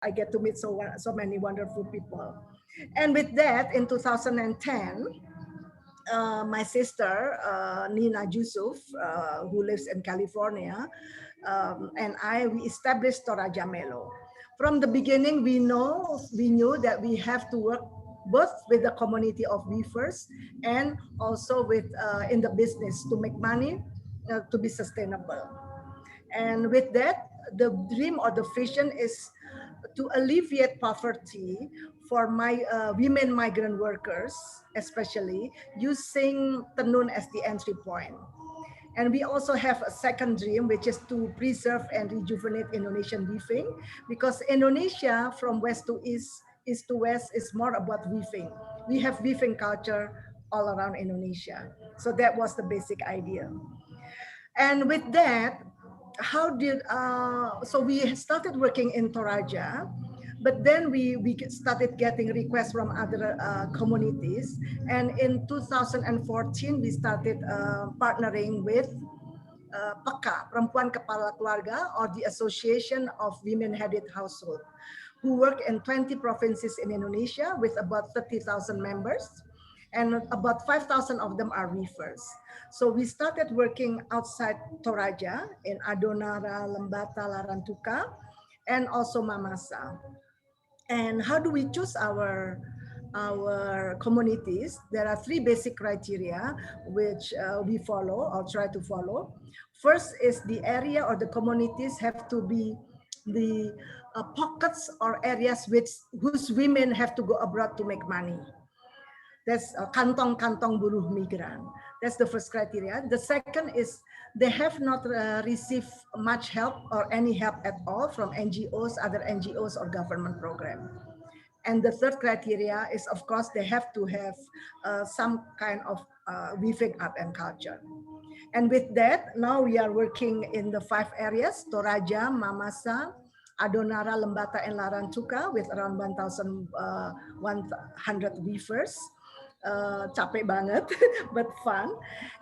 I get to meet so many wonderful people. And with that, in 2010, my sister, Nina Yusuf, who lives in California, and we established Toraja MELO. From the beginning, we knew that we have to work both with the community of weavers and also with in the business to make money, to be sustainable. And with that, the dream or the vision is to alleviate poverty for my women migrant workers, especially using Tenun as the entry point. And we also have a second dream, which is to preserve and rejuvenate Indonesian weaving, because Indonesia from west to east, east to west is more about weaving. We have weaving culture all around Indonesia. So that was the basic idea. And with that, so we started working in Toraja, but then we started getting requests from other communities. And in 2014, we started partnering with PEKA, Perempuan Kepala Keluarga, or the Association of Women-Headed Household, who work in 20 provinces in Indonesia with about 30,000 members, and about 5,000 of them are weavers. So we started working outside Toraja in Adonara, Lembata, Larantuka, and also Mamasa. And how do we choose our communities? There are three basic criteria which we follow or try to follow. First is the area or the communities have to be the pockets or areas whose women have to go abroad to make money. That's kantong-kantong buruh migran. That's the first criteria. The second is they have not received much help or any help at all from NGOs, other NGOs or government program. And the third criteria is, of course, they have to have some kind of weaving art and culture. And with that, now we are working in the 5 areas: Toraja, Mamasa, Adonara, Lembata, and Larantuka, with around 1,100 weavers. Capek banget, but fun.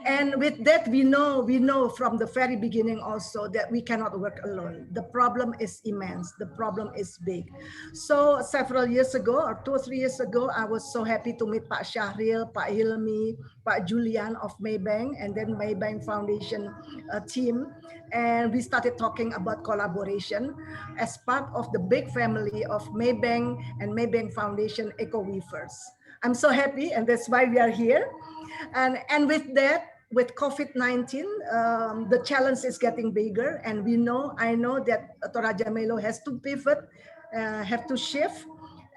And with that, we know from the very beginning also that we cannot work alone. The problem is immense. The problem is big. So several years ago, or 2 or 3 years ago, I was so happy to meet Pak Syahril, Pak Hilmi, Pak Julian of Maybank, and then Maybank Foundation team. And we started talking about collaboration as part of the big family of Maybank and Maybank Foundation Eco Weavers. I'm so happy, and that's why we are here. And with that, with COVID-19, the challenge is getting bigger, and I know that Toraja MELO has to pivot, have to shift,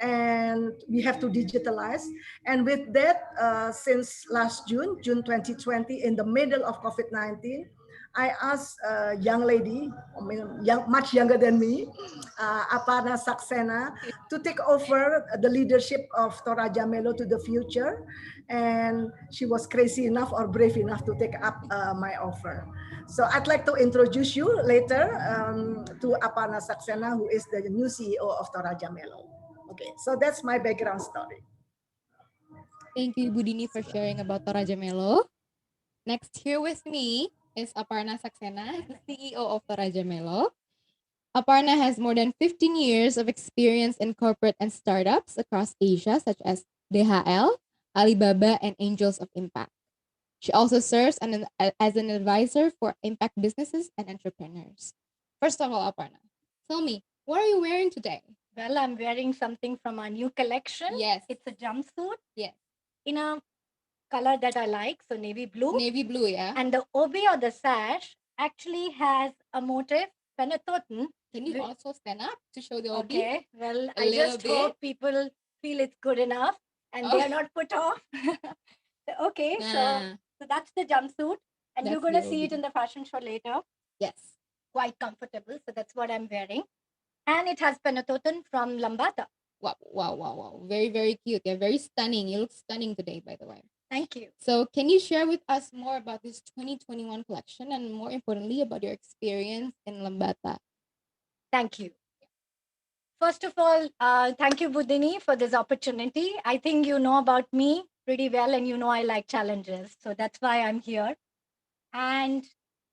and we have to digitalize. And with that, since last June 2020, in the middle of COVID-19, I asked a young lady, much younger than me, Aparna Saxena, to take over the leadership of Toraja MELO to the future. And she was crazy enough or brave enough to take up my offer. So I'd like to introduce you later to Aparna Saxena, who is the new CEO of Toraja MELO. Okay, so that's my background story. Thank you, Budini, for sharing about Toraja MELO. Next here with me is Aparna Saxena, the CEO of Toraja MELO. Aparna has more than 15 years of experience in corporate and startups across Asia, such as DHL, Alibaba, and Angels of Impact. She also serves as an advisor for impact businesses and entrepreneurs. First of all, Aparna, tell me, what are you wearing today? Well, I'm wearing something from our new collection. Yes. It's a jumpsuit. Yes. In a color that I like, so navy blue. Navy blue, yeah. And the obi or the sash actually has a motif, Penatoton. Can you also stand up to show the obi? Okay, well, I just hope people feel it's good enough and they are not put off. Okay, so that's the jumpsuit, and you're going to see it in the fashion show later. Yes. Quite comfortable, so that's what I'm wearing. And it has Penatoton from Lembata. Wow. Very, very cute. Yeah, very stunning. You look stunning today, by the way. Thank you. So can you share with us more about this 2021 collection and more importantly about your experience in Lembata? Thank you. First of all, thank you, Budini, for this opportunity. I think you know about me pretty well and you know I like challenges. So that's why I'm here. And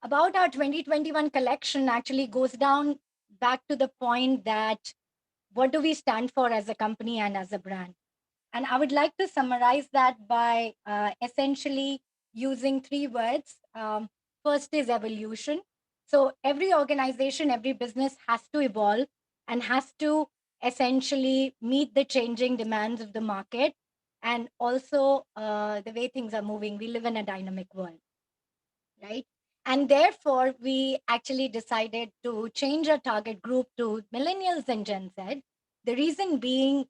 about our 2021 collection actually goes down back to the point that what do we stand for as a company and as a brand. And I would like to summarize that by essentially using three words. First is evolution. So every organization, every business has to evolve and has to essentially meet the changing demands of the market and also the way things are moving. We live in a dynamic world, right? And therefore, we actually decided to change our target group to millennials and Gen Z. The reason being,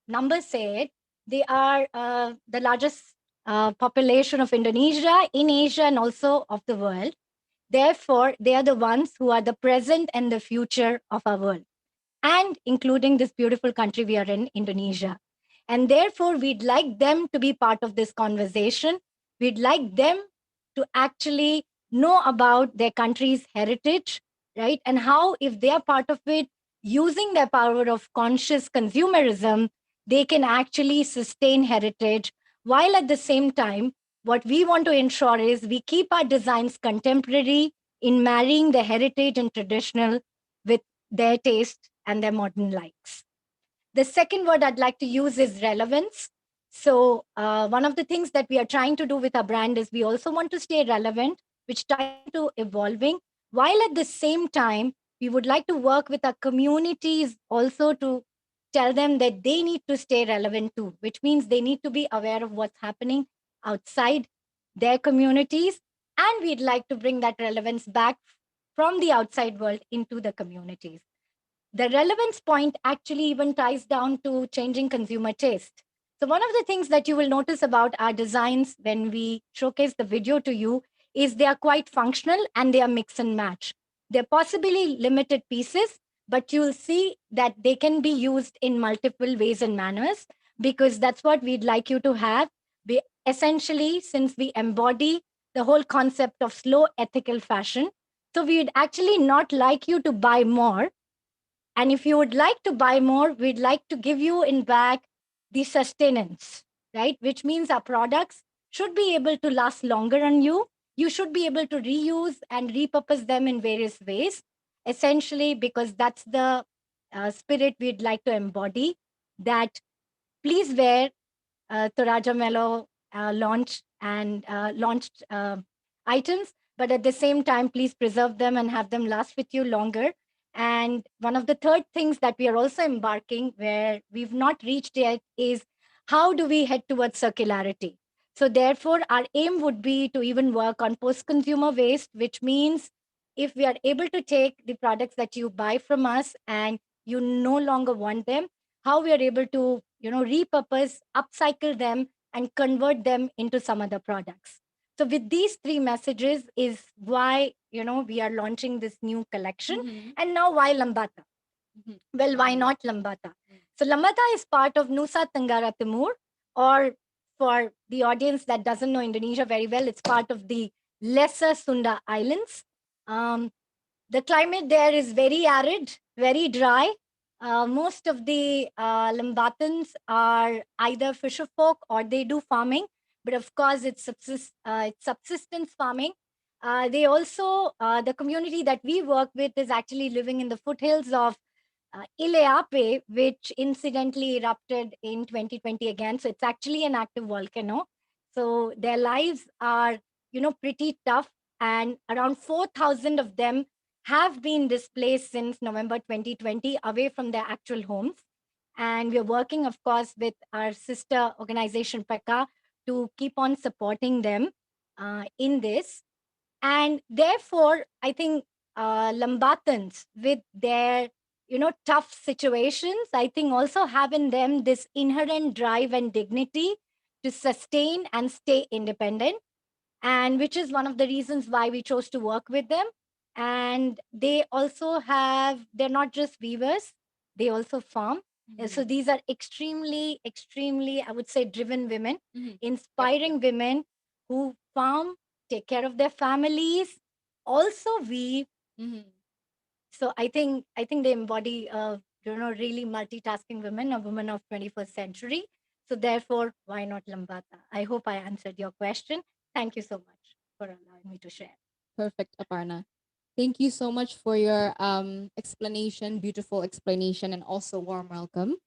numbers say it, they are the largest population of Indonesia, in Asia, and also of the world. Therefore, they are the ones who are the present and the future of our world, and including this beautiful country we are in, Indonesia. And therefore, we'd like them to be part of this conversation. We'd like them to actually know about their country's heritage, right? And how, if they are part of it, using their power of conscious consumerism, they can actually sustain heritage, while at the same time, what we want to ensure is we keep our designs contemporary in marrying the heritage and traditional with their taste and their modern likes. The second word I'd like to use is relevance. So, one of the things that we are trying to do with our brand is we also want to stay relevant, which ties into evolving, while at the same time, we would like to work with our communities also to tell them that they need to stay relevant too, which means they need to be aware of what's happening outside their communities. And we'd like to bring that relevance back from the outside world into the communities. The relevance point actually even ties down to changing consumer taste. So, one of the things that you will notice about our designs when we showcase the video to you is they are quite functional and they are mix and match. They're possibly limited pieces, but you'll see that they can be used in multiple ways and manners, because that's what we'd like you to have. We, essentially, since we embody the whole concept of slow ethical fashion, so we'd actually not like you to buy more, and if you would like to buy more, we'd like to give you in back the sustenance, right? Which means our products should be able to last longer on you. You should be able to reuse and repurpose them in various ways, essentially, because that's the spirit we'd like to embody. That please wear Toraja MELO launched items, but at the same time, please preserve them and have them last with you longer. And one of the third things that we are also embarking, where we've not reached yet, is how do we head towards circularity? So, therefore, our aim would be to even work on post consumer waste, which means if we are able to take the products that you buy from us and you no longer want them, how we are able to repurpose, upcycle them, and convert them into some other products. So with these three messages is why we are launching this new collection. And now, why Lembata? Well, why not Lembata? So Lembata is part of Nusa Tenggara Timur, or for the audience that doesn't know Indonesia very well, it's part of the Lesser Sunda Islands. um, the climate there is very arid, very dry. Most of the Limbatans are either fisher folk or they do farming, but of course it's subsistence farming. They also, the community that we work with is actually living in the foothills of Ileape, which incidentally erupted in 2020 again. So it's actually an active volcano. So their lives are, pretty tough. And around 4,000 of them have been displaced since November 2020 away from their actual homes. And we're working, of course, with our sister organization, PECA, to keep on supporting them in this. And therefore, I think Lambatans, with their tough situations, I think also have in them this inherent drive and dignity to sustain and stay independent, and which is one of the reasons why we chose to work with them. And they also have, they're not just weavers, they also farm. So these are extremely, I would say, driven women, inspiring women who farm, take care of their families, also weave. So I think they embody really multitasking women, a woman of 21st century. So therefore, why not Lambata? I hope I answered your question. Thank you so much for allowing me to share. Perfect, Aparna. Thank you so much for your explanation, beautiful explanation, and also warm welcome.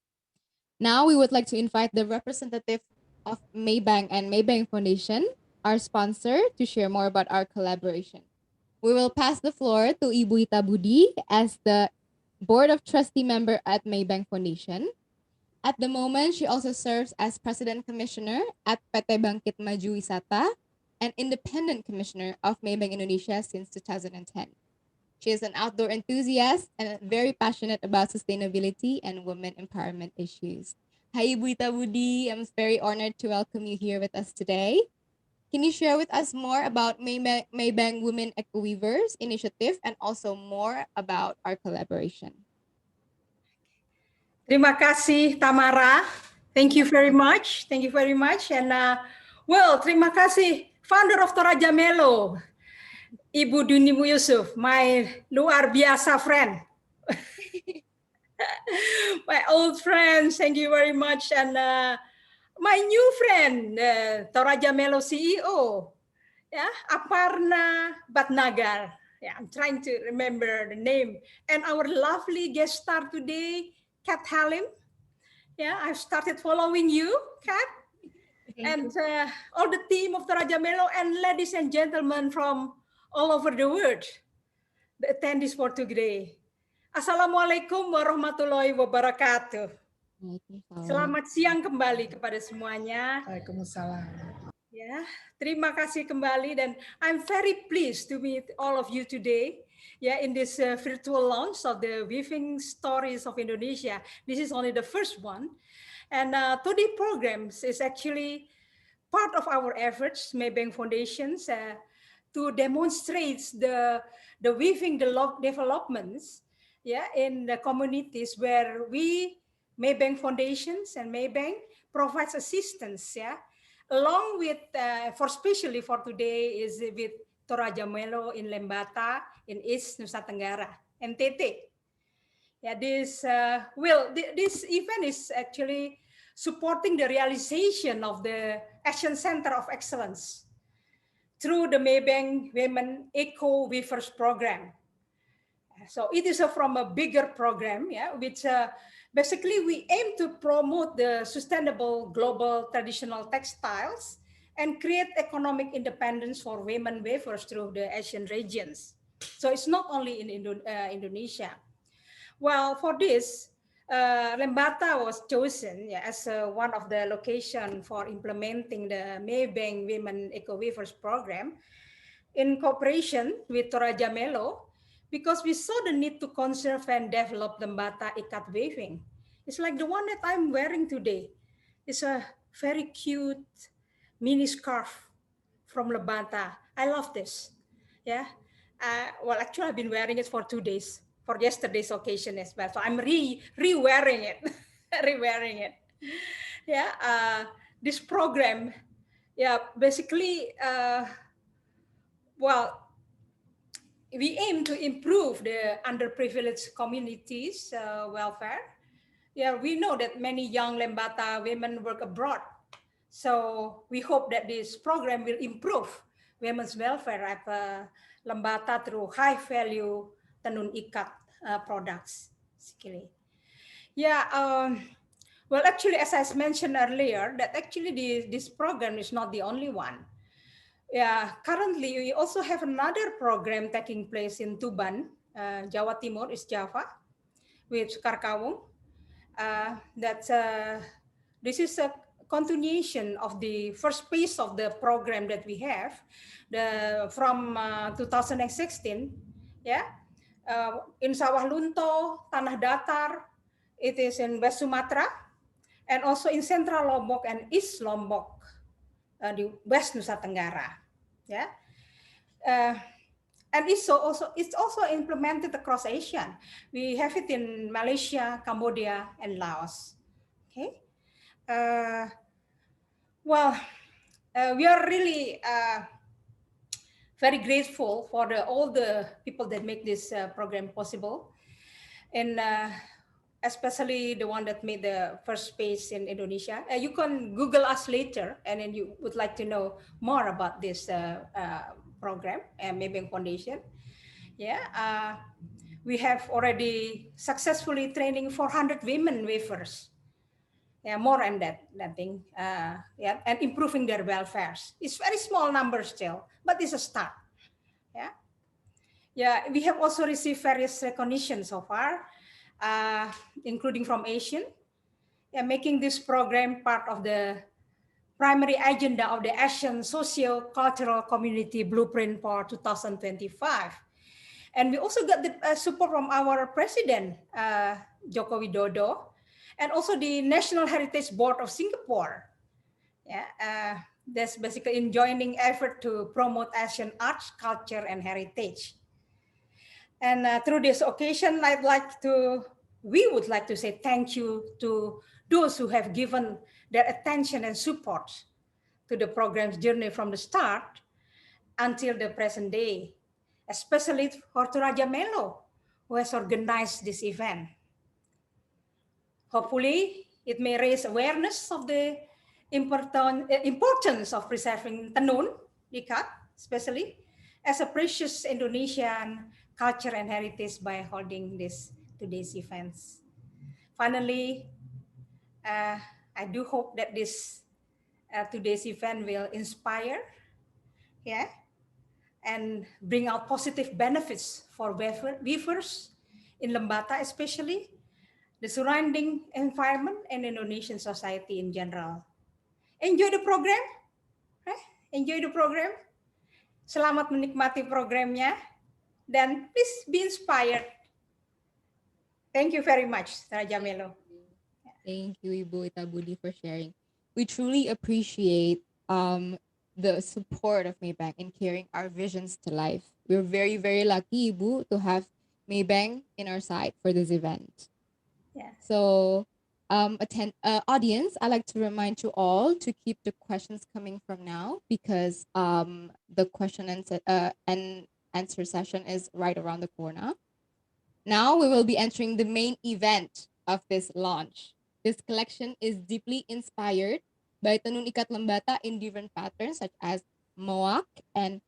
Now we would like to invite the representative of Maybank and Maybank Foundation, our sponsor, to share more about our collaboration. We will pass the floor to Ibu Ita Budi as the Board of Trustee member at Maybank Foundation. At the moment, she also serves as President Commissioner at PT Bangkit Maju Wisata and Independent Commissioner of Maybank Indonesia since 2010. She is an outdoor enthusiast and very passionate about sustainability and women empowerment issues. Hi, Ibu Ita Budi. I'm very honored to welcome you here with us today. Can you share with us more about Maybank Women Eco Weavers initiative and also more about our collaboration? Terima kasih Tamara. Thank you very much. Thank you very much. And well, terima kasih founder of Toraja MELO, Ibu Duni Yusuf, my luar biasa friend. My old friends, thank you very much. And my new friend, Toraja MELO CEO, yeah, Aparna Batnagar. Yeah, I'm trying to remember the name. And our lovely guest star today, Kat Halim. Yeah, I've started following you, Kat, and all the team of Toraja MELO, and ladies and gentlemen from all over the world, the attendees for today. Assalamualaikum warahmatullahi wabarakatuh. Selamat siang kembali kepada semuanya. Waalaikumsalam. Ya, terima kasih kembali, dan I'm very pleased to meet all of you today. Yeah, in this virtual launch of the Weaving Stories of Indonesia. This is only the first one, and today programs is actually part of our efforts, Maybank Foundations, to demonstrate the weaving developments, yeah, in the communities where we Maybank Foundations and Maybank provides assistance, yeah, along with for especially for today is with Toraja MELO in Lembata in East Nusa Tenggara, NTT. Yeah, this this event is actually supporting the realization of the Action Center of Excellence through the Maybank Women Eco Weavers Program. So it is from a bigger program, yeah, which basically we aim to promote the sustainable global traditional textiles and create economic independence for women weavers through the Asian regions. So it's not only in Indonesia. Well, for this, Lembata was chosen, yeah, as one of the location for implementing the Maybank Women Eco Weavers program in cooperation with Toraja MELO, because we saw the need to conserve and develop Lembata ikat weaving. It's like the one that I'm wearing today. It's a very cute mini scarf from Lembata. I love this. Yeah. Well, actually, I've been wearing it for 2 days for yesterday's occasion as well. So I'm re-wearing it, re-wearing it. Yeah. This program, yeah, basically, well, we aim to improve the underprivileged communities' welfare. Yeah, we know that many young Lembata women work abroad. So we hope that this program will improve women's welfare at Lembata through high value tenun ikat products. Yeah, well, actually, as I mentioned earlier, that actually this program is not the only one. Yeah, currently we also have another program taking place in Tuban, Jawa Timur, East Java, with Karkawung. This is a continuation of the first phase of the program that we have, from 2016. Yeah, in Sawah Lunto, Tanah Datar, it is in West Sumatra, and also in Central Lombok and East Lombok, di West Nusa Tenggara. Yeah. And it's also implemented across Asia. We have it in Malaysia, Cambodia, and Laos. Okay. Well, we are really very grateful for all the people that make this program possible, and especially the one that made the first phase in Indonesia. You can Google us later, and then you would like to know more about this program and Maybank Foundation. Yeah, we have already successfully training 400 women weavers. Yeah, more than that thing. Yeah, and improving their welfares. It's very small number still, but it's a start. Yeah, yeah. We have also received various recognition so far, uh, including from Asian. Yeah, making this program part of the primary agenda of the Asian Socio-Cultural Community Blueprint for 2025. And we also got the support from our president, Joko Widodo, and also the National Heritage Board of Singapore. Yeah, that's basically in joining effort to promote Asian arts, culture, and heritage. And through this occasion, we would like to say thank you to those who have given their attention and support to the program's journey from the start until the present day, especially for TORAJA MELO, who has organized this event. Hopefully, it may raise awareness of the importance of preserving tenun, ikat, especially as a precious Indonesian culture and heritage by holding today's events. Finally, I do hope that this today's event will inspire, yeah, and bring out positive benefits for weavers in Lembata, especially the surrounding environment and Indonesian society in general. Enjoy the program, eh? Enjoy the program. Selamat menikmati programnya, dan please be inspired. Thank you very much, Raja Melo. Thank you, Ibu Itabudi, for sharing. We truly appreciate the support of Maybank in carrying our visions to life. We're very, very lucky, Ibu, to have Maybank in our side for this event. Yeah. So, audience, I'd like to remind you all to keep the questions coming from now, because the question and answer session is right around the corner. Now we will be entering the main event of this launch. This collection is deeply inspired by tenun ikat Lembata in different patterns such as moak and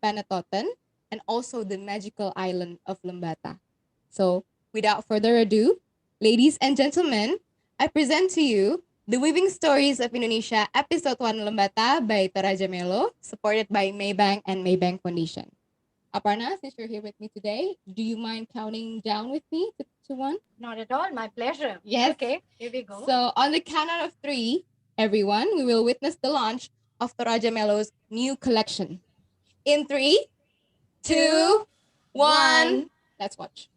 panatoten, and also the magical island of Lembata. So, without further ado, ladies and gentlemen, I present to you the Weaving Stories of Indonesia, Episode 1 Lembata by TORAJA MELO, supported by Maybank and Maybank Foundation. Aparna, since you're here with me today, do you mind counting down with me to one? Not at all. My pleasure. Yes. Okay, here we go. So on the count out of 3, everyone, we will witness the launch of TORAJA MELO's new collection. In 3, 2, 1, let's watch.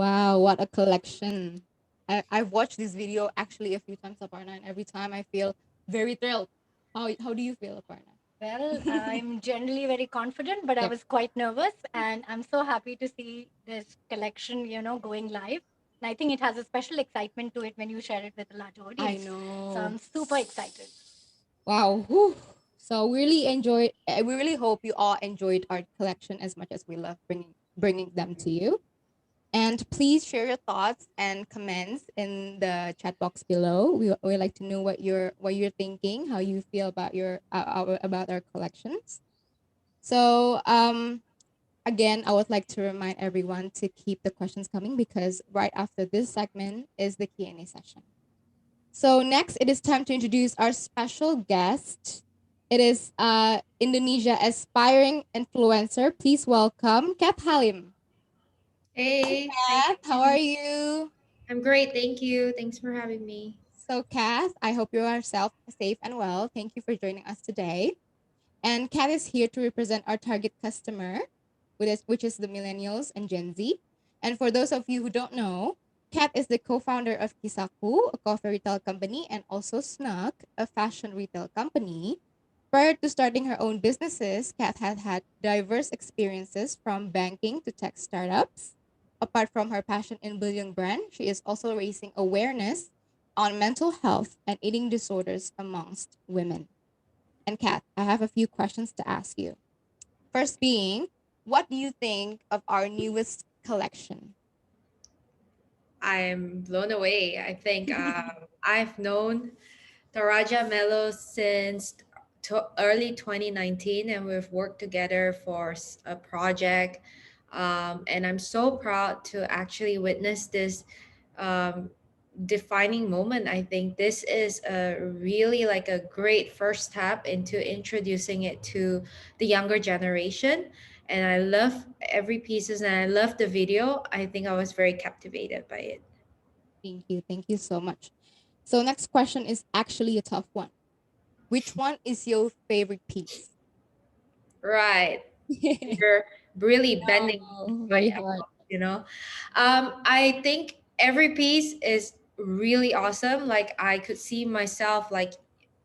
Wow, what a collection. I've watched this video actually a few times, Aparna, and every time I feel very thrilled. How do you feel, Aparna? Well, I'm generally very confident, but I Yep. was quite nervous, and I'm so happy to see this collection, going live. And I think it has a special excitement to it when you share it with a large I audience. So know. I'm super excited. Wow. Whew. So we really enjoyed. We really hope you all enjoyed our collection as much as we love bringing them to you. And please share your thoughts and comments in the chat box below. We like to know what you're thinking, how you feel about about our collections. So again, I would like to remind everyone to keep the questions coming because right after this segment is the Q&A session. So next, it is time to introduce our special guest. It is Indonesia aspiring influencer. Please welcome Kat Halim. Hey, nice Kath, to how are meet. you? I'm great, thank you. Thanks for having me. So, Kath, I hope you are safe and well. Thank you for joining us today. And Kath is here to represent our target customer, which is the millennials and Gen Z. And for those of you who don't know, Kat is the co-founder of Kisaku, a coffee retail company, and also Snug, a fashion retail company. Prior to starting her own businesses, Kat had diverse experiences from banking to tech startups. Apart from her passion in building brand, she is also raising awareness on mental health and eating disorders amongst women. And Kat, I have a few questions to ask you. First being, what do you think of our newest collection? I'm blown away. I think I've known TORAJA MELO since early 2019, and we've worked together for a project. And I'm so proud to actually witness this um, defining moment. I think this is a really like a great first step into introducing it to the younger generation. And I love every pieces and I love the video. I think I was very captivated by it. Thank you. Thank you so much. So next question is actually a tough one. Which one is your favorite piece? Right. You're really bending Oh, my very hard. elbow, you know. I think every piece is really awesome. Like I could see myself, like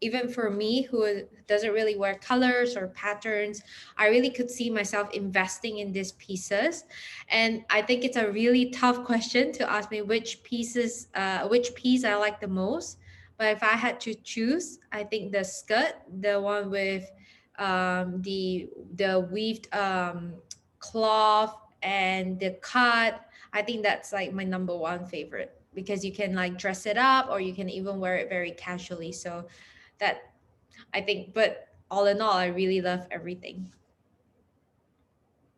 even for me who doesn't really wear colors or patterns, I really could see myself investing in these pieces. And I think it's a really tough question to ask me which piece I like the most. But if I had to choose, I think the skirt, the one with the weaved cloth and the cut. I think that's like my number one favorite because you can like dress it up or you can even wear it very casually. So that I think, but all in all, I really love everything.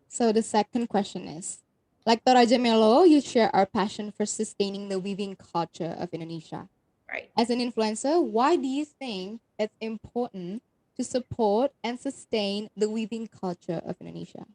So the second question is, like Toraja Melo, you share our passion for sustaining the weaving culture of Indonesia. Right. As an influencer, why do you think it's important to support and sustain the weaving culture of Indonesia?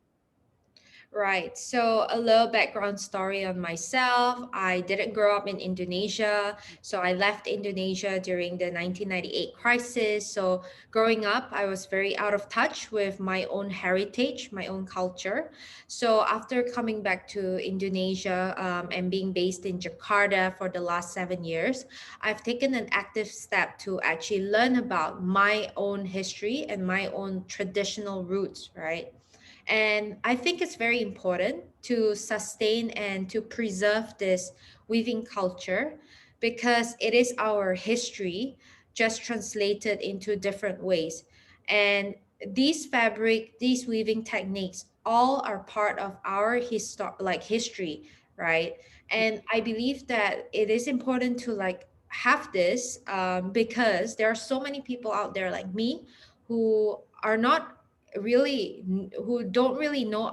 Right. So, a little background story on myself. I didn't grow up in Indonesia. So, I left Indonesia during the 1998 crisis. So, growing up, I was very out of touch with my own heritage, my own culture. So, after coming back to Indonesia and being based in Jakarta for the last 7 years, I've taken an active step to actually learn about my own history and my own traditional roots, right? And I think it's very important to sustain and to preserve this weaving culture because it is our history just translated into different ways. And these weaving techniques, all are part of our history, right? And I believe that it is important to like have this because there are so many people out there like me who are not who don't really know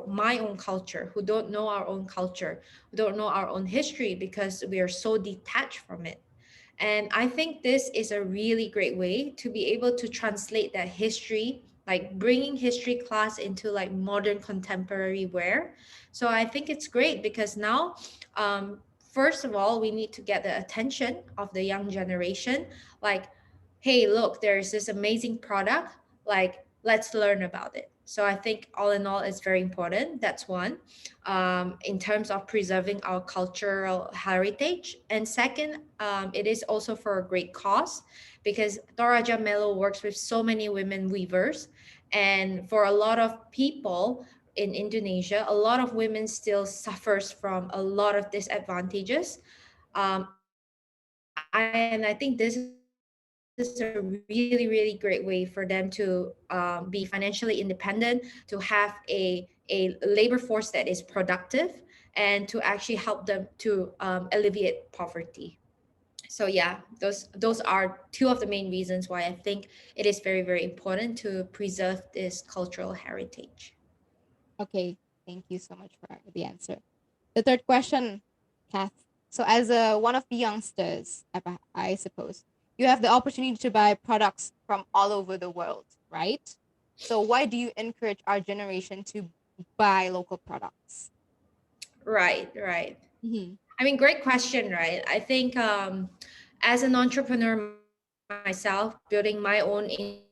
my own culture, who don't know our own culture, who don't know our own history because we are so detached from it. And I think this is a really great way to be able to translate that history, like bringing history class into like modern contemporary wear. So I think it's great because now, first of all, we need to get the attention of the young generation. Like, hey, look, there's this amazing product. Like, let's learn about it. So I think all in all, it's very important. That's one, in terms of preserving our cultural heritage. And second, it is also for a great cause, because Toraja Melo works with so many women weavers. And for a lot of people in Indonesia, a lot of women still suffers from a lot of disadvantages. And I think this is a really great way for them to be financially independent, to have a labor force that is productive, and to actually help them to alleviate poverty. So yeah, those are two of the main reasons why I think it is very, very important to preserve this cultural heritage. Okay, thank you so much for the answer. The third question, Kath. So, as one of the youngsters, I suppose, you have the opportunity to buy products from all over the world, right? So, why do you encourage our generation to buy local products? Right, right. Mm-hmm. I mean, great question, right? I think as an entrepreneur myself, building my own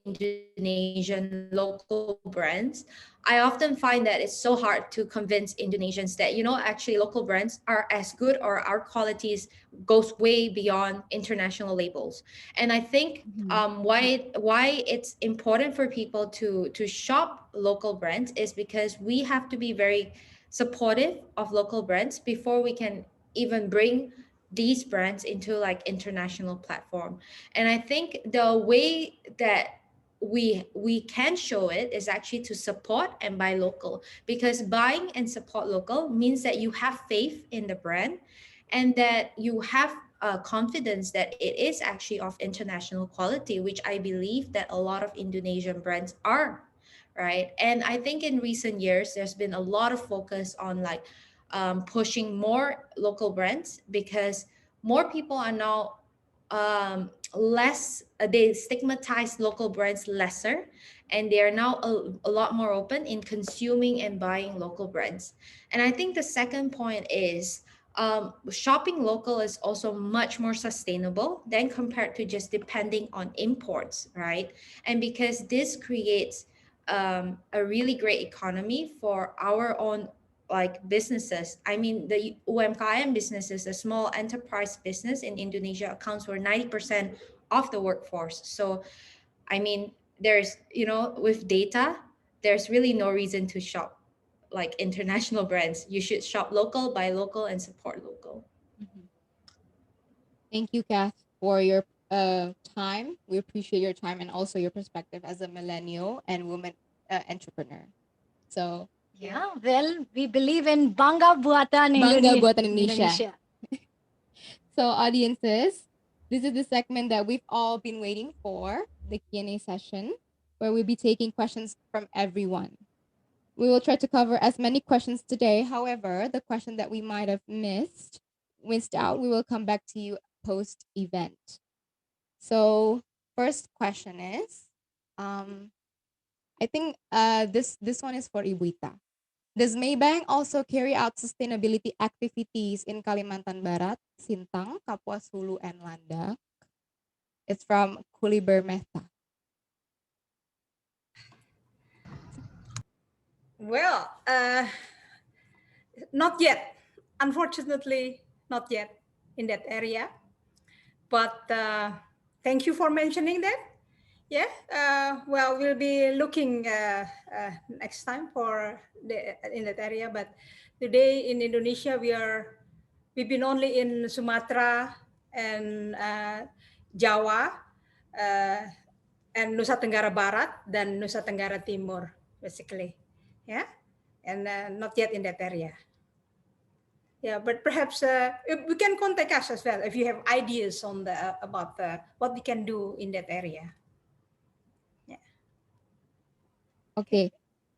Indonesian local brands, I often find that it's so hard to convince Indonesians that, actually local brands are as good, or our qualities goes way beyond international labels. And I think Mm-hmm. why it's important for people to shop local brands is because we have to be very supportive of local brands before we can even bring these brands into like international platform. And I think the way that we can show it is actually to support and buy local, because buying and support local means that you have faith in the brand, and that you have confidence that it is actually of international quality, which I believe that a lot of Indonesian brands are, right? And I think in recent years there's been a lot of focus on like pushing more local brands, because more people are now less they stigmatize local brands lesser, and they are now a lot more open in consuming and buying local brands. And I think the second point is shopping local is also much more sustainable than compared to just depending on imports, right? And because this creates a really great economy for our own like businesses. I mean, the UMKM businesses, the small enterprise business in Indonesia, accounts for 90% of the workforce. So, I mean, there's, with data, there's really no reason to shop like international brands. You should shop local, buy local, and support local. Mm-hmm. Thank you, Kath, for your time. We appreciate your time and also your perspective as a millennial and woman entrepreneur. So, Yeah, well, we believe in Bangga Buatan bangga buatan Indonesia. Indonesia. So, audiences, this is the segment that we've all been waiting for, the Q&A session, where we'll be taking questions from everyone. We will try to cover as many questions today. However, the question that we might have missed out, we will come back to you post-event. So, first question is, I think this one is for Ibu Ita. Does Maybank also carry out sustainability activities in Kalimantan Barat, Sintang, Kapuas Hulu, and Landak? It's from Kuliber Mehta. Well, not yet. Unfortunately, not yet in that area. But thank you for mentioning that. Yeah. Well, we'll be looking next time for in that area. But today in Indonesia, we've been only in Sumatra and Jawa, uh, and Nusa Tenggara Barat dan Nusa Tenggara Timur, basically. Yeah, and not yet in that area. Yeah, but perhaps we can contact us as well if you have ideas on the about what we can do in that area. Yeah. Okay.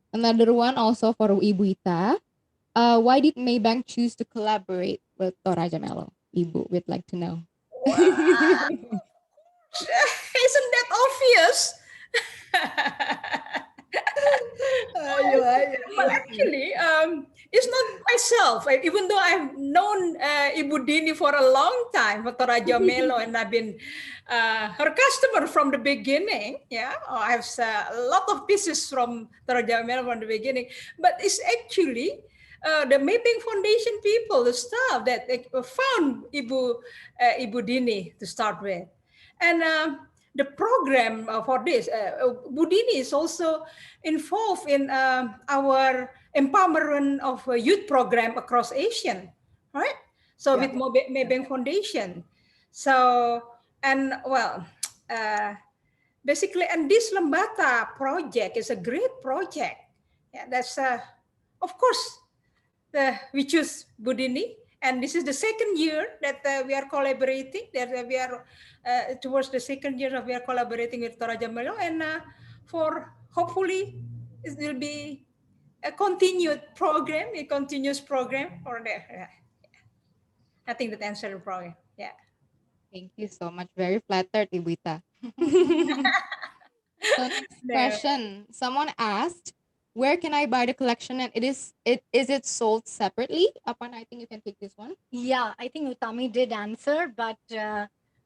Another one also for Ibu Ita. Why did Maybank choose to collaborate with Toraja Melo? Ibu, we'd like to know. Wow. Isn't that obvious? But actually, it's not myself. Even though I've known Ibu Dini for a long time, for Toraja Melo, and I've been her customer from the beginning. Yeah, I have a lot of pieces from Toraja Melo from the beginning, but it's actually the Mapping Foundation people, the staff that found Ibu Dini to start with, and the program for this, Budini is also involved in our empowerment of a youth program across Asian, right? So Yeah. with Maybank Foundation. So, and well, uh, basically, and this Lembata project is a great project. Yeah, that's, of course, we choose Budini, and this is the second year that we are collaborating. That we are towards the second year of we are collaborating with Toraja Melo, and for hopefully it will be a continued program, a continuous program for the. I think that answered the program. Yeah. Thank you so much. Very flattered, Ibuita. So next There. question. Someone asked, where can I buy the collection? And is it sold separately? Apan, I think you can take this one. Yeah, I think Utami did answer, but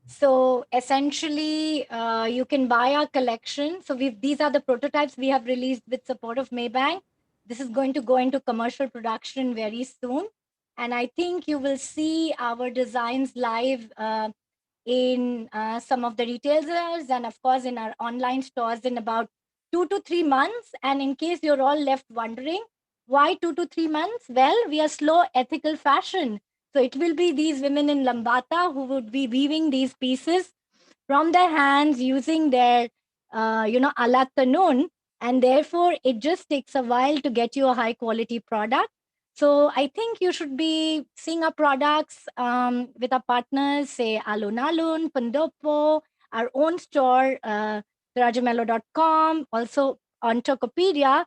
so essentially, you can buy our collection. So these are the prototypes we have released with support of Maybank. This is going to go into commercial production very soon, and I think you will see our designs live in some of the retailers and of course in our online stores in about 2 to 3 months. And in case you're all left wondering why 2 to 3 months, well, we are slow ethical fashion. So it will be these women in Lambata who would be weaving these pieces from their hands using their, alat tanun. And therefore, it just takes a while to get you a high quality product. So I think you should be seeing our products with our partners, say Alun Alun, Pandopo, our own store, rajamelo.com, also on Tokopedia,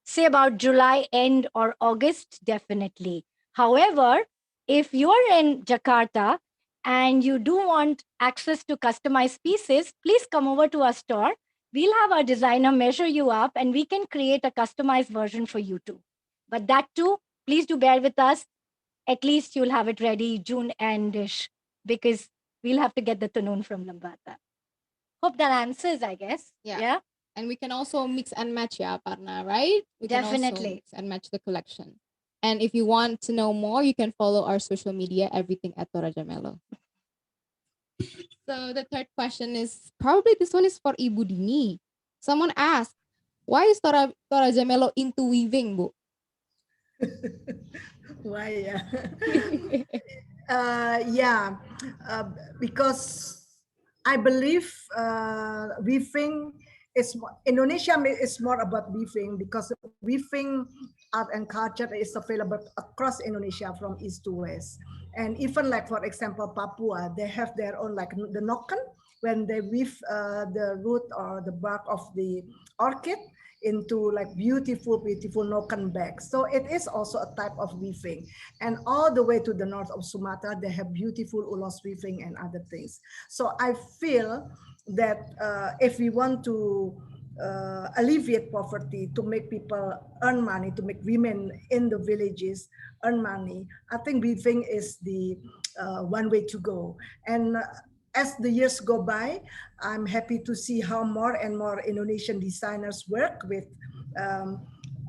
say about July end or August, definitely. However, if you're in Jakarta and you do want access to customized pieces, please come over to our store. We'll have our designer measure you up and we can create a customized version for you too. But that too, please do bear with us. At least you'll have it ready June endish because we'll have to get the Tanun from Lambata. Hope that answers, I guess. Yeah. And we can also mix and match, yeah, Parna, right? We can also Definitely. mix and match the collection. And if you want to know more, you can follow our social media, everything at Toraja Melo. So the third question is probably this one is for Ibu Dini. Someone asked, why is Toraja Melo into weaving, Bu? Why? Yeah. Yeah, because I believe weaving is Indonesia is more about weaving because weaving art and culture is available across Indonesia from east to west. And even like for example Papua, they have their own like the noken when they weave the root or the bark of the orchid into like beautiful noken bags. So it is also a type of weaving. And all the way to the north of Sumatra, they have beautiful ulos weaving and other things. So I feel that if we want to alleviate poverty, to make people earn money, to make women in the villages earn money, I think weaving is the one way to go. And as the years go by, I'm happy to see how more and more Indonesian designers work with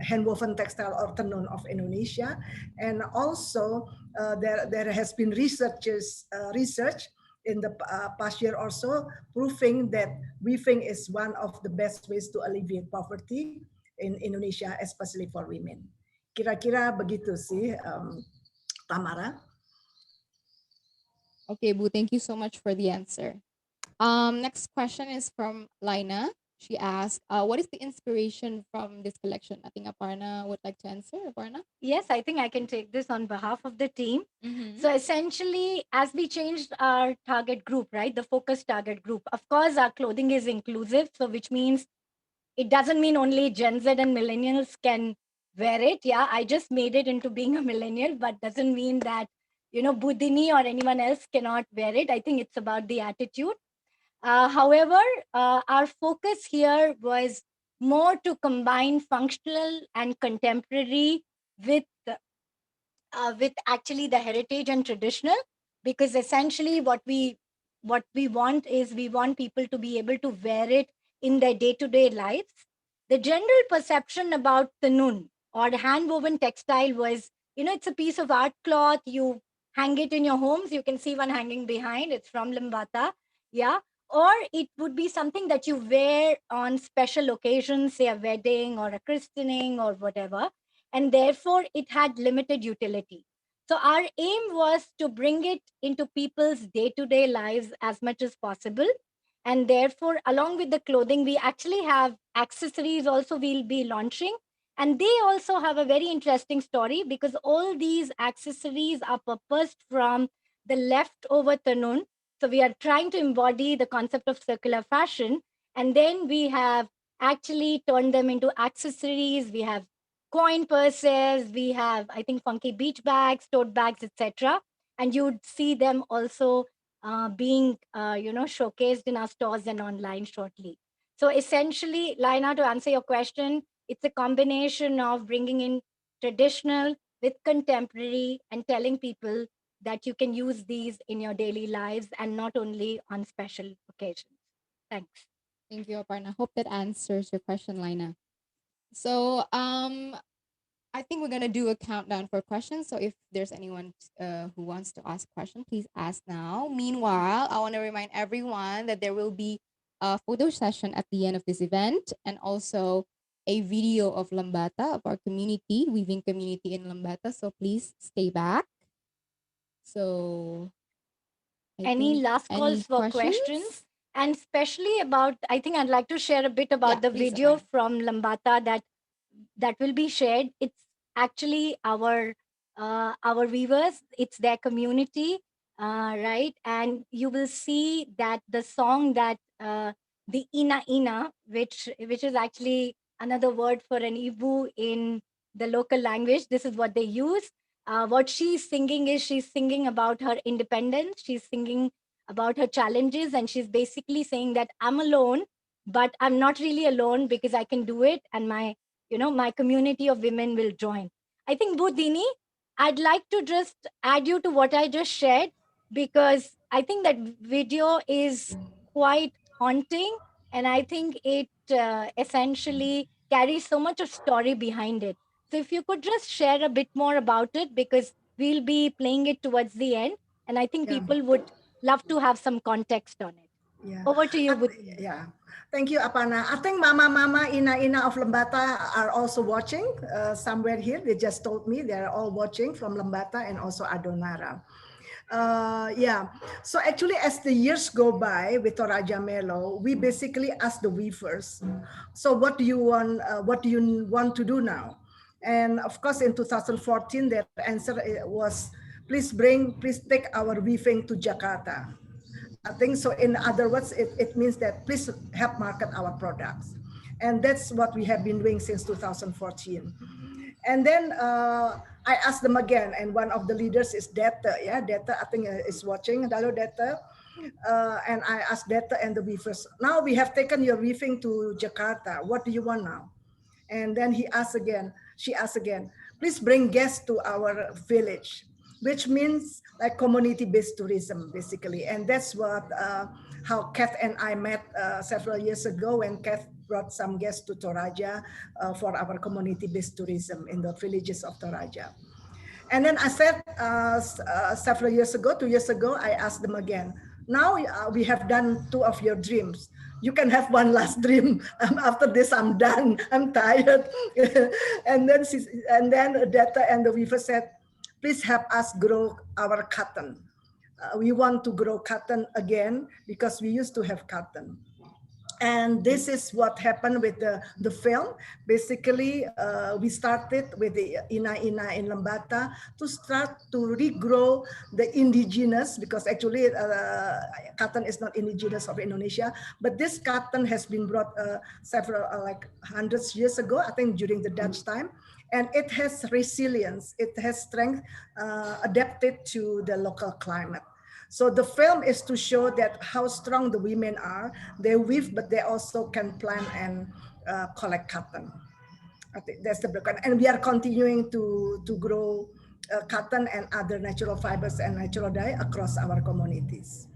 handwoven textile or tenun of Indonesia. And also there has been research in the past year or so proving that weaving is one of the best ways to alleviate poverty in Indonesia, especially for women. Kira-kira begitu sih, Tamara. Okay, Bu, thank you so much for the answer. Next question is from Lina. She asked, what is the inspiration from this collection? I think Aparna would like to answer. Aparna? Yes, I think I can take this on behalf of the team. Mm-hmm. So essentially, as we changed our target group, right, the focus target group, of course, our clothing is inclusive. So which means it doesn't mean only Gen Z and millennials can wear it. Yeah, I just made it into being a millennial, but doesn't mean that, Budini or anyone else cannot wear it. I think it's about the attitude. However, our focus here was more to combine functional and contemporary with actually the heritage and traditional, because essentially what we what we want is we want people to be able to wear it in their day-to-day lives. The general perception about tanun or hand woven textile was, it's a piece of art cloth. You hang it in your homes. You can see one hanging behind. It's from Lembata. Yeah. Or it would be something that you wear on special occasions, say a wedding or a christening or whatever. And therefore, it had limited utility. So our aim was to bring it into people's day-to-day lives as much as possible. And therefore, along with the clothing, we actually have accessories also we'll be launching. And they also have a very interesting story because all these accessories are purposed from the leftover tanun. So we are trying to embody the concept of circular fashion. And then we have actually turned them into accessories. We have coin purses, we have, I think, funky beach bags, tote bags, etc. And you'd see them also being, showcased in our stores and online shortly. So essentially, Laina, to answer your question, it's a combination of bringing in traditional with contemporary and telling people that you can use these in your daily lives and not only on special occasions. Thanks. Thank you, Aparna. Hope that answers your question, Lina. So I think we're gonna do a countdown for questions. So if there's anyone who wants to ask a question, please ask now. Meanwhile, I want to remind everyone that there will be a photo session at the end of this event, and also a video of Lembata, of our community, weaving community in Lembata. So please stay back. So Any last calls for questions? And especially about, I think I'd like to share a bit about the please, video Aparna. from Lambata that will be shared. It's actually our viewers. It's their community, right? And you will see that the song that the Ina Ina, which is actually another word for an Ibu in the local language. This is what they use. What she's singing is she's singing about her independence. She's singing about her challenges, and she's basically saying that I'm alone, but I'm not really alone because I can do it, and my community of women will join. I think, Budini, I'd like to just add you to what I just shared, because I think that video is quite haunting, and I think it essentially carries so much of story behind it. So if you could just share a bit more about it, because we'll be playing it towards the end, and I think Yeah. people would love to have some context on it. Yeah. Over to you, Budini. Yeah. Thank you, Apana. I think Mama, Ina of Lembata are also watching somewhere here. They just told me they're all watching from Lembata and also Adonara. Yeah. So actually, as the years go by with Toraja Melo, we basically ask the weavers, so what do you want? What do you want to do now? And of course, in 2014, their answer was, please take our weaving to Jakarta. I think so. In other words, it means that please help market our products. And that's what we have been doing since 2014. And then I asked them again, and one of the leaders is Deta. Yeah, Deta, I think is watching. Hello, Deta. And I asked Deta and the weavers, now we have taken your weaving to Jakarta. What do you want now? And then she asked again, please bring guests to our village, which means like community-based tourism, basically. And that's what how Kath and I met several years ago when Kath brought some guests to Toraja for our community-based tourism in the villages of Toraja. And then I said several years ago, 2 years ago, I asked them again. Now we have done 2 of your dreams. You can have one last dream. After this, I'm done. I'm tired. and then Data and the weaver said, please help us grow our cotton. We want to grow cotton again because we used to have cotton. And this is what happened with the film. Basically, we started with the Ina Ina in Lembata to start to regrow the indigenous, because actually cotton is not indigenous of Indonesia, but this cotton has been brought several, like hundreds years ago, I think during the Dutch time. And it has resilience, it has strength, adapted to the local climate. So the film is to show that how strong the women are. They weave, but they also can plant and collect cotton. I think that's the background. And we are continuing to grow cotton and other natural fibers and natural dye across our communities.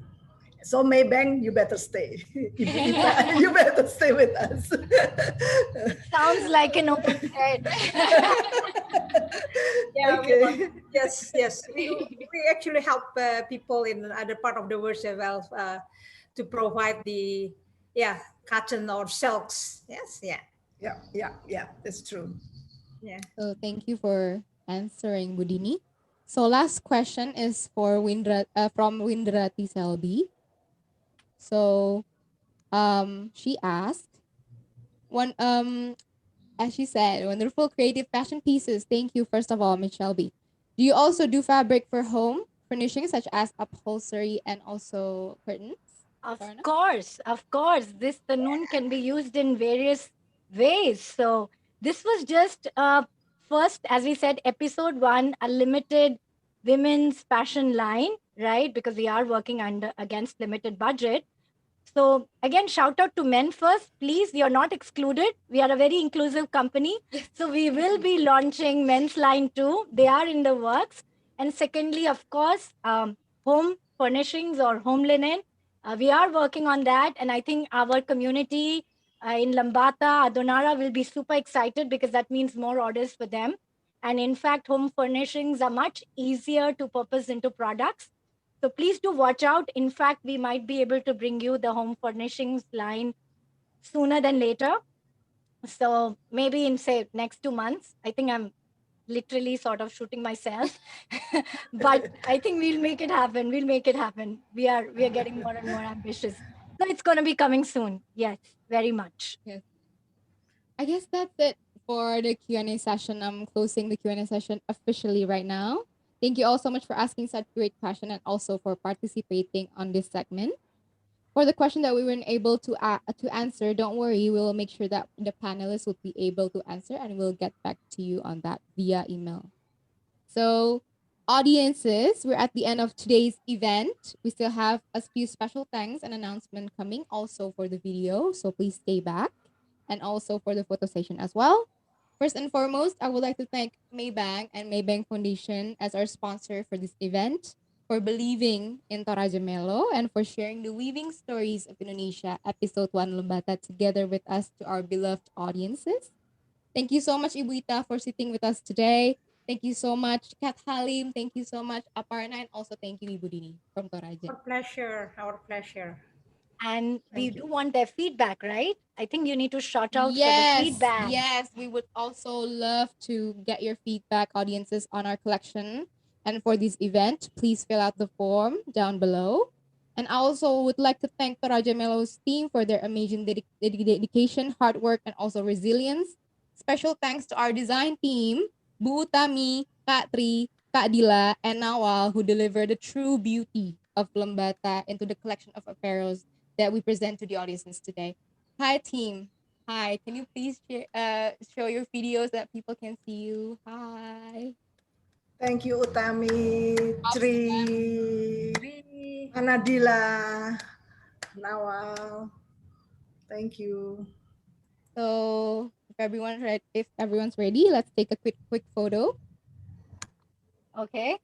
So Maybank, you better stay. Ibu Ita, you better stay with us. Sounds like an open thread. Yeah, Okay. yes, yes. We actually help people in other part of the world as well to provide the yeah cotton or silks. Yes, yeah, Yeah, that's true. yeah. So thank you for answering, Budini. So last question is for from Windrati Selby. So she asked one as she said, wonderful creative fashion pieces. Thank you, first of all, Miss Shelby. Do you also do fabric for home furnishings such as upholstery and also curtains? Of Aparna? course, of course. This Tanun can be used in various ways. So this was just first, as we said, episode one, a limited women's fashion line, right? Because we are working under against limited budget. So again, shout out to men first. Please, you're not excluded. We are a very inclusive company. So we will be launching men's line too. They are in the works. And secondly, of course, home furnishings or home linen. We are working on that. And I think our community in Lambata, Adonara will be super excited because that means more orders for them. And in fact, home furnishings are much easier to purpose into products. So please do watch out. In fact, we might be able to bring you the home furnishings line sooner than later. So maybe in say next 2 months. I think I'm literally sort of shooting myself, but I think we'll make it happen. We'll make it happen. We are getting more and more ambitious. So it's going to be coming soon. Yes, very much. Yes. I guess that's it for the Q&A session. I'm closing the Q&A session officially right now. Thank you all so much for asking such great question and also for participating on this segment. For the question that we weren't able to answer, don't worry. We'll make sure that the panelists will be able to answer and we'll get back to you on that via email. So, audiences, we're at the end of today's event. We still have a few special thanks and announcement coming also for the video. So please stay back and also for the photo session as well. First and foremost, I would like to thank Maybank and Maybank Foundation as our sponsor for this event, for believing in Toraja Melo, and for sharing the weaving stories of Indonesia, episode 1 Lembata, together with us to our beloved audiences. Thank you so much, Ibuita, for sitting with us today. Thank you so much, Kat Halim. Thank you so much, Aparna, and also thank you, Ibu Dini from Toraja. Our pleasure. Our pleasure. And we Thank do you. want their feedback, right? I think you need to shout out for the Yes, feedback. yes, we would also love to get your feedback, audiences, on our collection. And for this event, please fill out the form down below. And I also would like to thank Toraja Melo's team for their amazing dedication, hard work, and also resilience. Special thanks to our design team, Bu Utami, Kak Tri, Kak Dila, and Nawal, who deliver the true beauty of Lembata into the collection of apparels that we present to the audiences today. Hi, team. Hi. Can you please show your videos that people can see you? Hi. Thank you, Utami, Props to them. Tri, Anadila, Nawal. Thank you. So if everyone's ready, let's take a quick photo. Okay.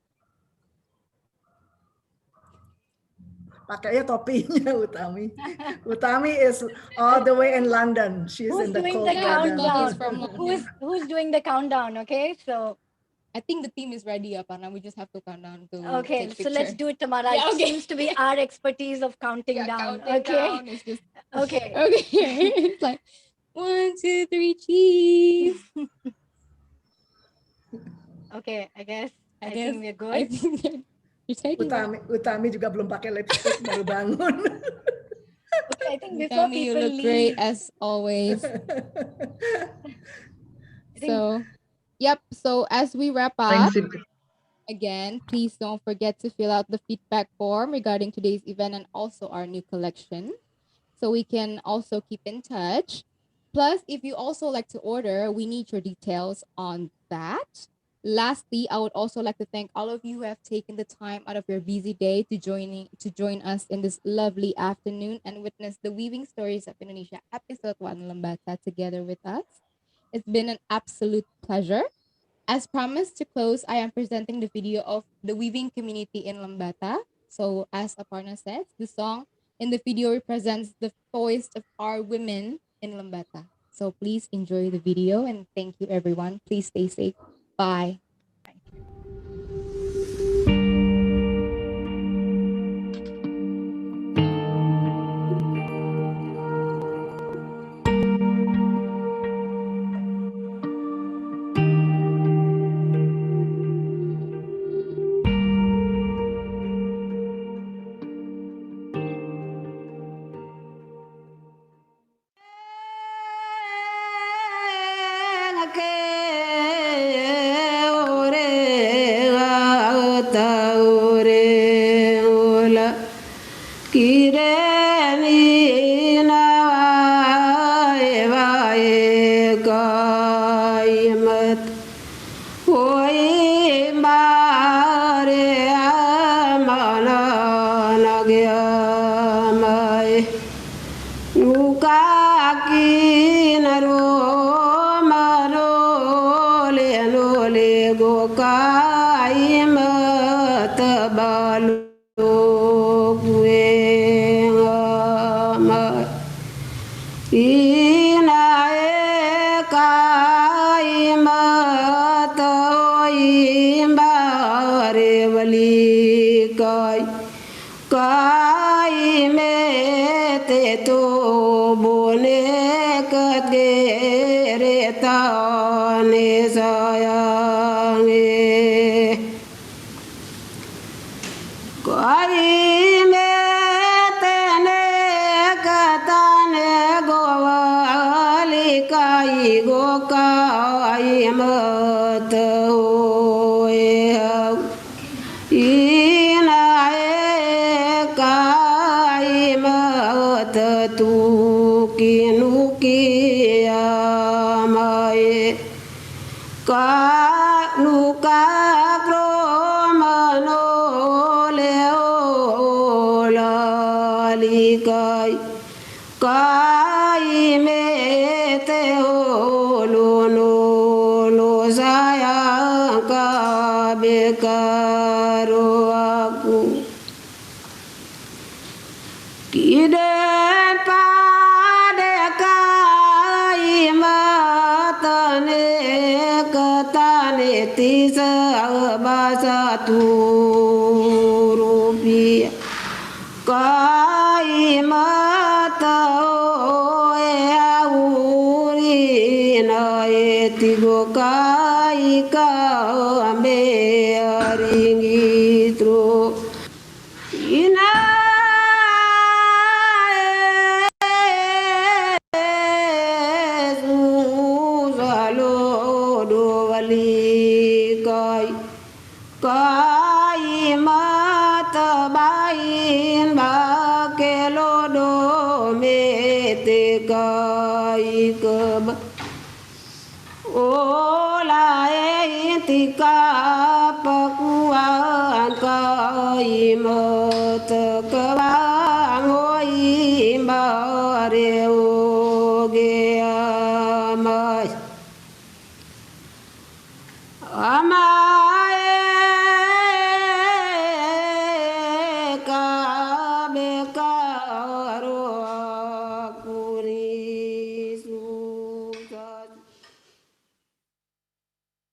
Pakainya topinya Utami. Utami is all the way in London. She's Who's in the doing cold the Yeah, weather. Utami is countdown? from London. Who's doing the countdown? Okay, so I think the team is ready, Aparna. We just have to count down to okay, take so picture. let's do it, Tamara. Yeah, It okay. seems to be our expertise of counting Yeah, down. counting Okay, down is just okay. okay. It's like 1, 2, 3, cheese. Okay, I guess I guess think we're I good. think you're taking it. Utami juga belum pakai lipstick, baru bangun. Okay, I think before Utami, you people look great leave, as always. I think So, yep. So as we wrap up, again, please don't forget to fill out the feedback form regarding today's event and also our new collection, so we can also keep in touch. Plus, if you also like to order, we need your details on that. Lastly, I would also like to thank all of you who have taken the time out of your busy day to join us in this lovely afternoon and witness the Weaving Stories of Indonesia episode 1 Lembata together with us. It's been an absolute pleasure. As promised to close, I am presenting the video of the weaving community in Lembata. So as Aparna says, the song in the video represents the voice of our women in Lembata. So please enjoy the video and thank you everyone. Please stay safe. Bye.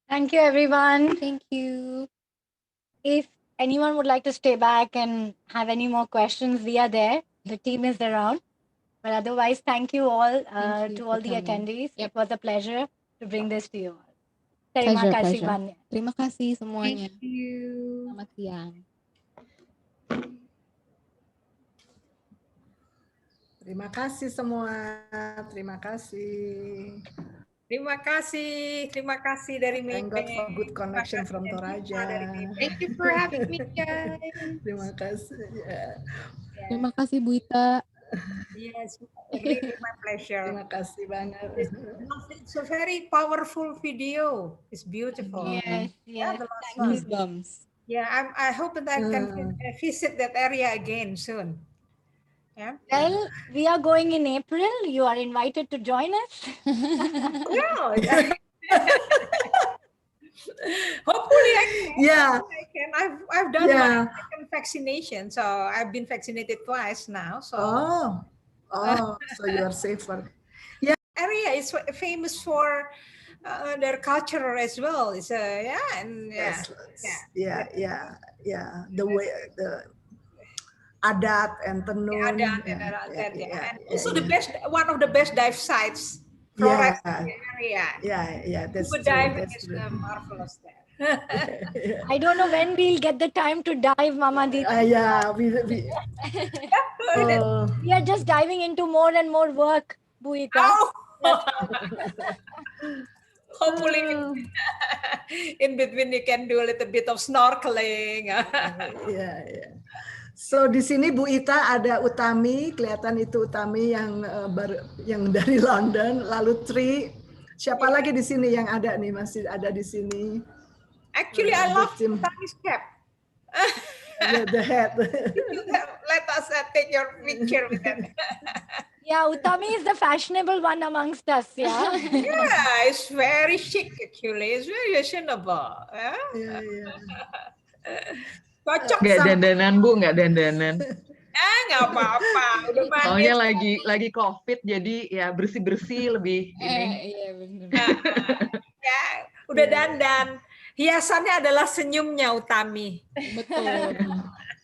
Thank you, everyone. Thank you. If anyone would like to stay back and have any more questions, we are there. The team is around. But otherwise, thank you all Thank you to for all the coming. attendees. Yep. It was a pleasure to bring this to you all. Terima Pleasure, kasih pleasure. banyak. Terima kasih semuanya. Thank you. Selamat siang. Terima kasih semua. Terima kasih. Terima kasih dari Thank God for good connection from Toraja. Thank you for having me, guys. Terima kasih. Yeah. Terima kasih Bu Ita. Yes, really my pleasure. Terima kasih banget. It's a very powerful video. It's beautiful. Yes, yes. The last Thank you. one. Goosebumps. Yeah, I hope that I can visit that area again soon. Yeah. Well, we are going in April. You are invited to join us. Well, yeah. Hopefully I can. Yeah. I can. I've done my second vaccination, so I've been vaccinated twice now. So So you are safer. area is famous for their culture as well. It's and Yes, yeah. The way the adat and tenun. Also the best, one of the best dive sites. Flores area. That's Scuba true. diving That's is true. marvelous there. I don't know when we'll get the time to dive, Mama Didi. We are just diving into more and more work, Buita. Oh. Hopefully, in between you can do a little bit of snorkeling. So di sini Bu Ita ada Utami, kelihatan itu Utami yang dari London, lalu Tri. Siapa lagi di sini yang ada nih, masih ada di sini? Actually, I love Utami's cap. The head. Let us take your picture with that. Yeah, Utami is the fashionable one amongst us. Yeah. Yeah, it's very chic actually. It's very fashionable. Cocok. Nggak dandanan Bu, nggak dandanan. Nggak apa-apa. Udah manis. Soalnya lagi COVID, jadi ya bersih-bersih lebih ini. Iya benar. Ya, udah dandan. Hiasannya adalah senyumnya Utami. Betul.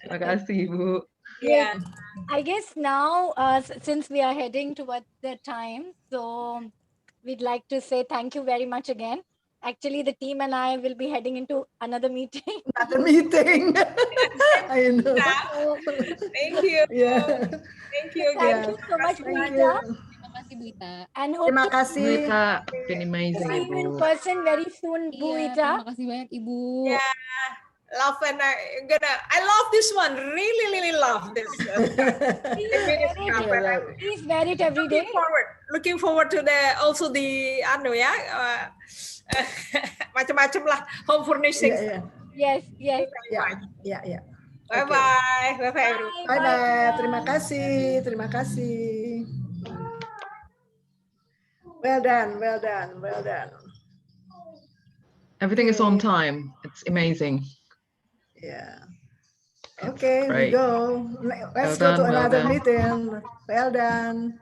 Terima kasih Bu. Yeah. I guess now, since we are heading towards the time, so we'd like to say thank you very much again. Actually, the team and I will be heading into another meeting. Another meeting. I know. Thank you. Thank you. Thank you so much, Buita. Terima kasih Bu Ita. And hope Terima to kasih. Buita, been amazing see you in Bu. person very soon, Iya, Buita. terima kasih banyak Ibu. Yeah. Love and I love this one. Really love this. Please wear it every day. Looking forward to the macam-macam lah home furnishings. Yes. Yeah. Bye-bye. Bye-bye everyone. Bye-bye. Terima kasih. Well done. Everything is on time. It's amazing. Yeah. Okay, we Right. go. Let's go to another meeting. Well done.